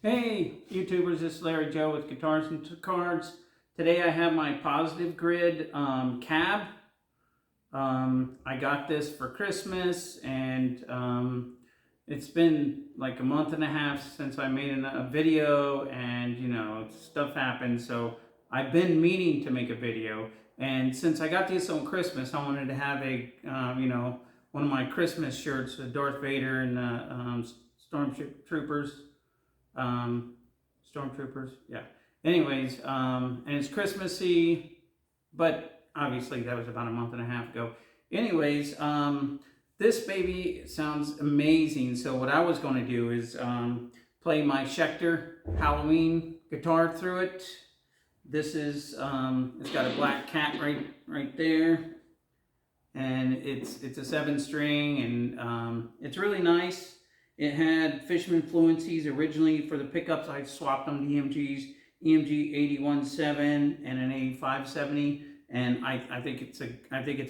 Hey YouTubers, this is Larry Joe with Guitars and Cards. Today I have my Positive Grid cab. I got this for Christmas, and it's been like a month and a half since I made a video, and you know, stuff happened, so I've been meaning to make a video. And since I got this on Christmas, I wanted to have a one of my Christmas shirts, the Darth Vader and the Stormtroopers. Yeah. Anyways, and it's Christmassy, but obviously that was about a month and a half ago. Anyways, this baby sounds amazing. So what I was going to do is play my Schecter Halloween guitar through it. This is it's got a black cat right there, and it's a 7-string, and it's really nice. It had Fishman Fluencies originally for the pickups. I swapped them to EMGs, EMG 817 and an A570, and I think it's a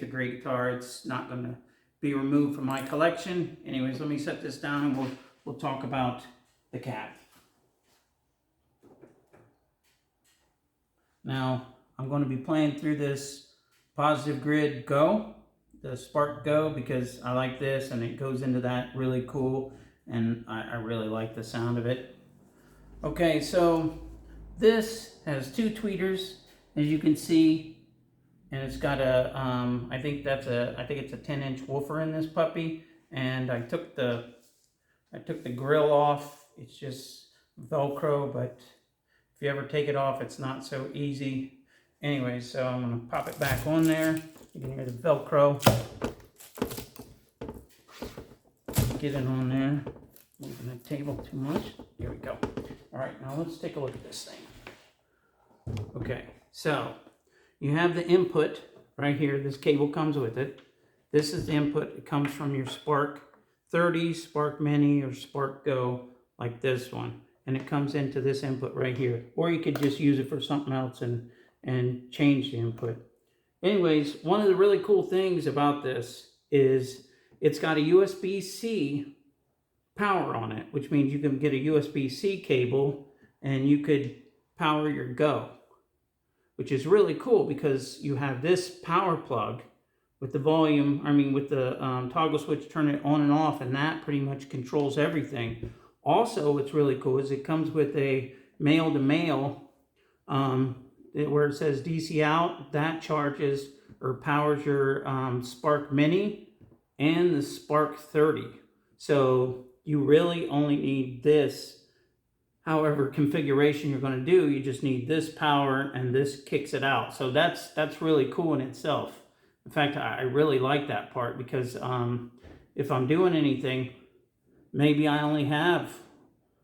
great guitar. It's not going to be removed from my collection. Anyways, let me set this down and we'll talk about the cab. Now I'm going to be playing through this Positive Grid Go, the Spark Go, because I like this and it goes into that really cool. And I really like the sound of it. Okay, so this has 2 tweeters, as you can see, and it's got a I think it's a 10-inch woofer in this puppy. And I took the grill off. It's just Velcro, but if you ever take it off, it's not so easy. Anyway, so I'm gonna pop it back on there. You can hear the Velcro. Get it on there. Moving the table too much. Here we go. All right, now let's take a look at this thing. Okay, so you have the input right here. This cable comes with it. This is the input. It comes from your Spark 30, Spark Mini, or Spark Go, like this one. And it comes into this input right here. Or you could just use it for something else and change the input. Anyways, one of the really cool things about this is it's got a USB-C power on it, which means you can get a USB-C cable and you could power your Go, which is really cool because you have this power plug with the volume, with the toggle switch, turn it on and off, and that pretty much controls everything. Also, what's really cool is it comes with a male-to-male where it says DC out. That charges or powers your Spark Mini and the Spark 30. So you really only need this. However configuration you're going to do, you just need this power, and this kicks it out. So that's really cool in itself. In fact, I really like that part because if I'm doing anything, maybe I only have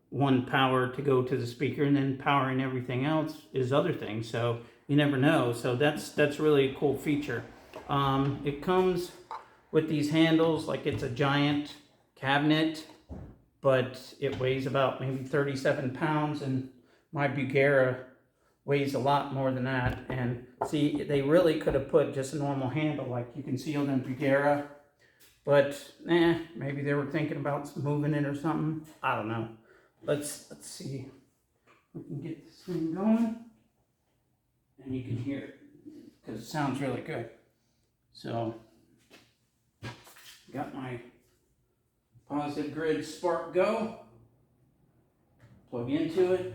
one power to go to the speaker, and then powering everything else is other things. So you never know. So that's really a cool feature. It comes with these handles like it's a giant cabinet, but it weighs about maybe 37 pounds, and my Bugera weighs a lot more than that. And see, they really could have put just a normal handle like you can see on the Bugera, but maybe they were thinking about moving it or something. I don't know. Let's see if we can get this thing going, and you can hear it because it sounds really good. So got my Positive Grid Spark Go. Plug into it.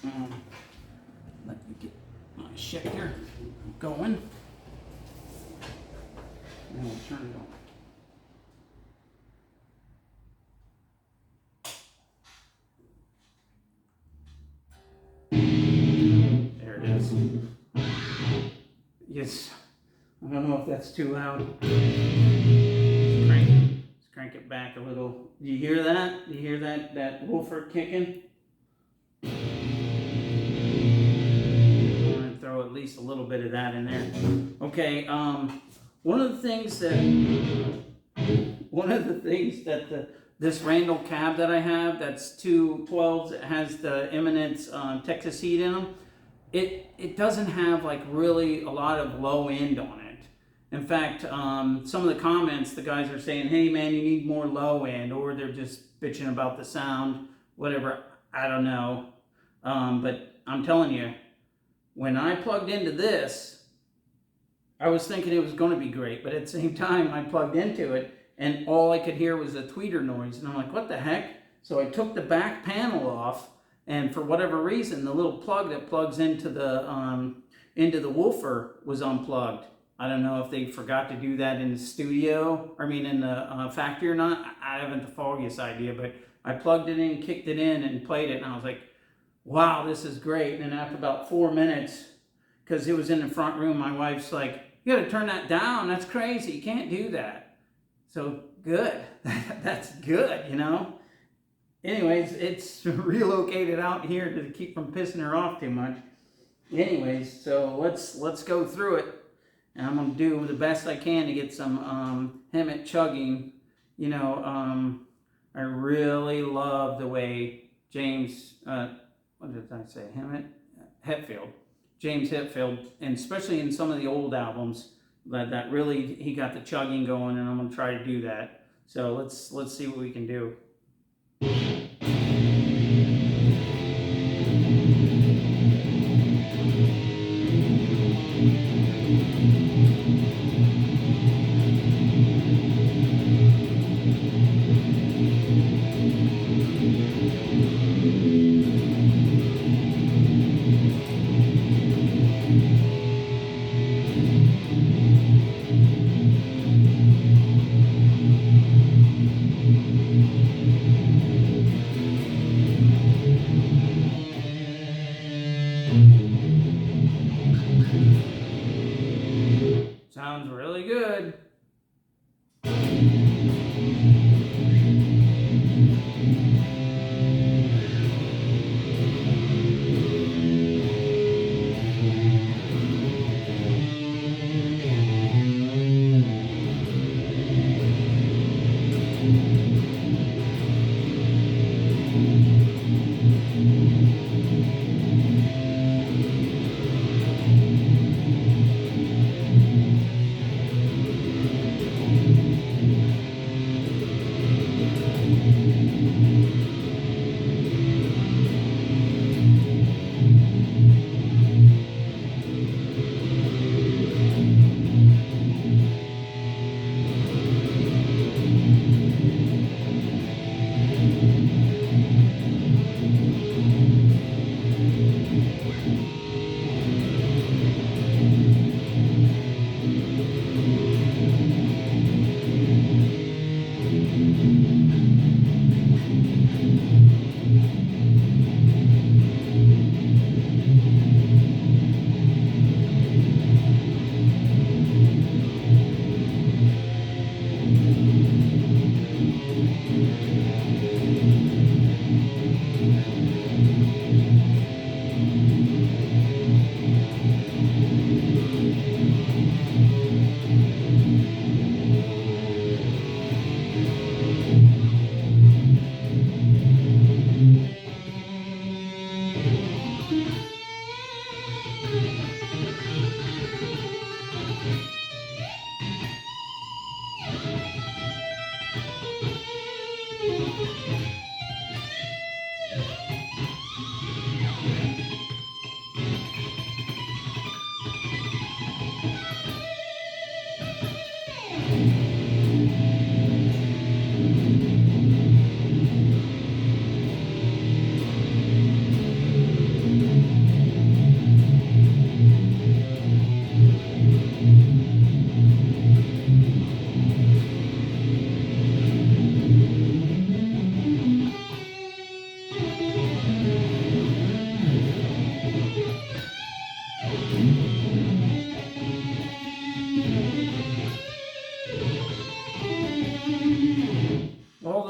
Let me get my Schecter going. And we'll turn it on. There it is. Yes. I don't know if that's too loud. Let's crank it back a little. Do you hear that? Do you hear that woofer kicking? I'm going to throw at least a little bit of that in there. Okay, one of the things that this Randall cab that I have, that's 212s, it has the Eminence Texas heat in them. It doesn't have like really a lot of low end on it. In fact, some of the comments, the guys are saying, hey man, you need more low end, or they're just bitching about the sound, whatever. I don't know. But I'm telling you, when I plugged into this, I was thinking it was going to be great, but at the same time, I plugged into it, and all I could hear was a tweeter noise, and I'm like, what the heck? So I took the back panel off, and for whatever reason, the little plug that plugs into the woofer was unplugged. I don't know if they forgot to do that in the studio, in the factory or not. I haven't the foggiest idea, but I plugged it in, kicked it in, and played it, and I was like, wow, this is great. And after about 4 minutes, because it was in the front room, my wife's like, you gotta turn that down, that's crazy, you can't do that. So good, that's good, you know. Anyways, it's relocated out here to keep from pissing her off too much. Anyways, so let's go through it. And I'm going to do the best I can to get some Hemet chugging. You know, I really love the way James, what did I say, Hetfield. James Hetfield, and especially in some of the old albums, that really, he got the chugging going, and I'm going to try to do that. So let's see what we can do. Sounds really good.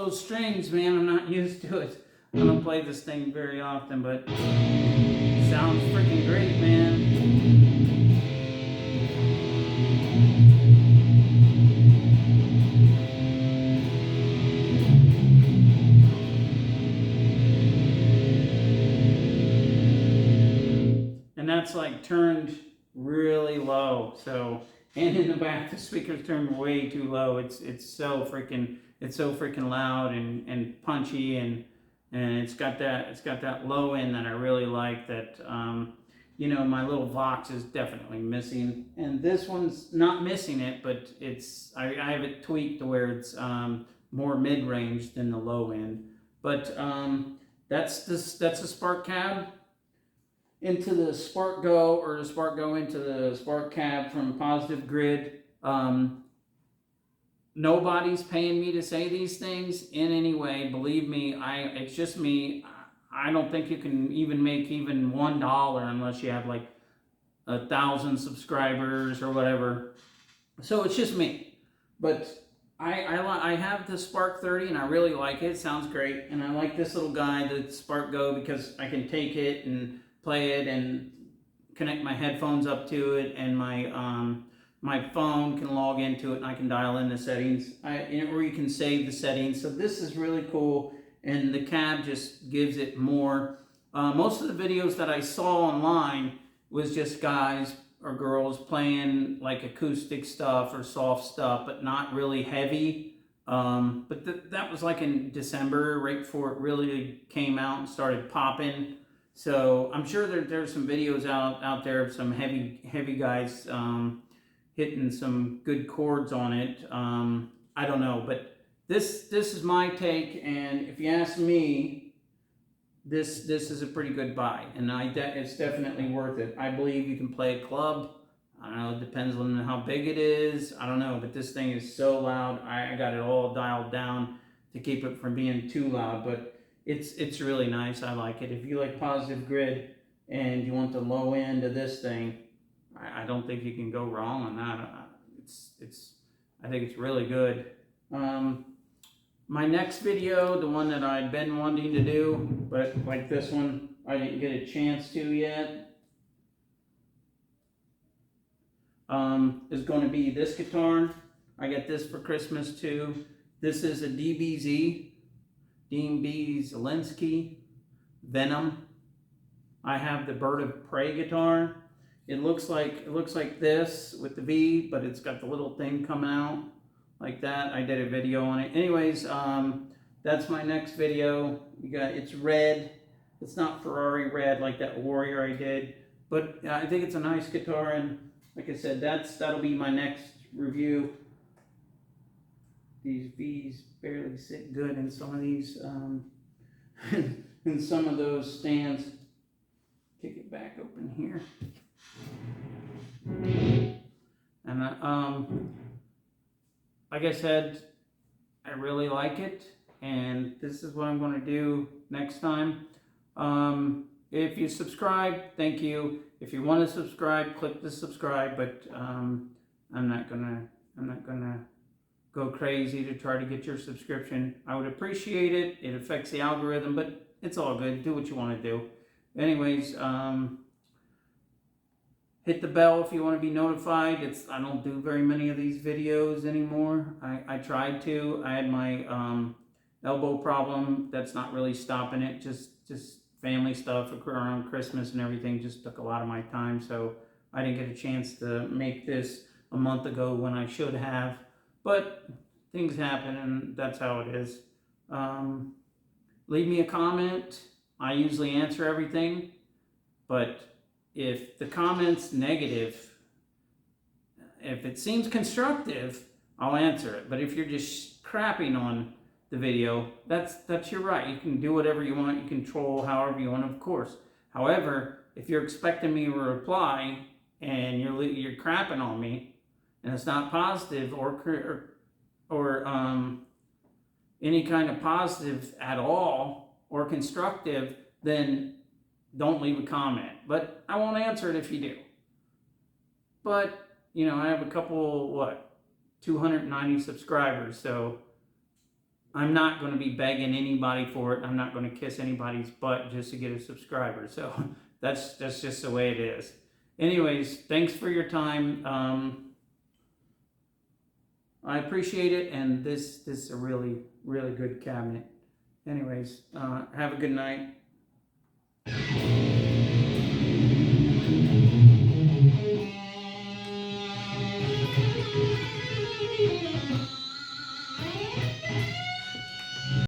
Those strings, man, I'm not used to it. I don't play this thing very often, but it sounds freaking great, man. And that's like turned really low. So, and in the back, the speaker's turned way too low. It's so freaking loud and punchy, and and it's got that low end that I really like. That you know, my little Vox is definitely missing, and this one's not missing it, but I have it tweaked to where it's more mid-range than the low end. But that's a Spark cab into the Spark Go, or the Spark Go into the Spark cab from Positive Grid. Nobody's paying me to say these things in any way. Believe me, it's just me. I don't think you can even make even $1 unless you have like 1,000 subscribers or whatever. So it's just me. But I have the Spark 30 and I really like it. It sounds great. And I like this little guy, the Spark Go, because I can take it and play it and connect my headphones up to it, and my phone can log into it and I can dial in the settings, or you can save the settings. So this is really cool, and the cab just gives it more. Most of the videos that I saw online was just guys or girls playing like acoustic stuff or soft stuff, but not really heavy. But that was like in December, right before it really came out and started popping. So I'm sure there's some videos out there of some heavy guys hitting some good chords on it. I don't know, but this is my take, and if you ask me, this is a pretty good buy, and it's definitely worth it. I believe you can play a club. I don't know, it depends on how big it is. I don't know, but this thing is so loud. I got it all dialed down to keep it from being too loud, but it's really nice. I like it. If you like Positive Grid and you want the low end of this thing, I don't think you can go wrong on that. I think it's really good. My next video, the one that I've been wanting to do, but like this one, I didn't get a chance to yet, is going to be this guitar. I got this for Christmas too. This is a DBZ, Dean B. Zielinski Venom. I have the Bird of Prey guitar. It looks like this with the V, but it's got the little thing coming out like that. I did a video on it. Anyways, that's my next video. It's red. It's not Ferrari red like that Warrior I did, but I think it's a nice guitar, and like I said, that'll be my next review. These V's barely sit good in some of these, in some of those stands. Kick it back open here. And like I said, I really like it, and this is what I'm going to do next time. If you subscribe, thank you. If you want to subscribe, click the subscribe, but I'm not gonna go crazy to try to get your subscription. I would appreciate it. It affects the algorithm, but it's all good. Do what you want to do. Anyways, hit the bell if you want to be notified. I don't do very many of these videos anymore. I tried to. I had my elbow problem. That's not really stopping it. Just family stuff around Christmas and everything just took a lot of my time. So I didn't get a chance to make this a month ago when I should have. But things happen, and that's how it is. Leave me a comment. I usually answer everything, but if the comment's negative, if it seems constructive, I'll answer it. But if you're just crapping on the video, that's your right. You can do whatever you want. You can troll however you want, of course. However, if you're expecting me to reply and you're crapping on me, and it's not positive or any kind of positive at all or constructive, then don't leave a comment. But I won't answer it if you do. But, you know, I have a couple, 290 subscribers, so I'm not going to be begging anybody for it. I'm not going to kiss anybody's butt just to get a subscriber. So that's just the way it is. Anyways, thanks for your time. I appreciate it, and this is a really, really good cabinet. Anyways, have a good night.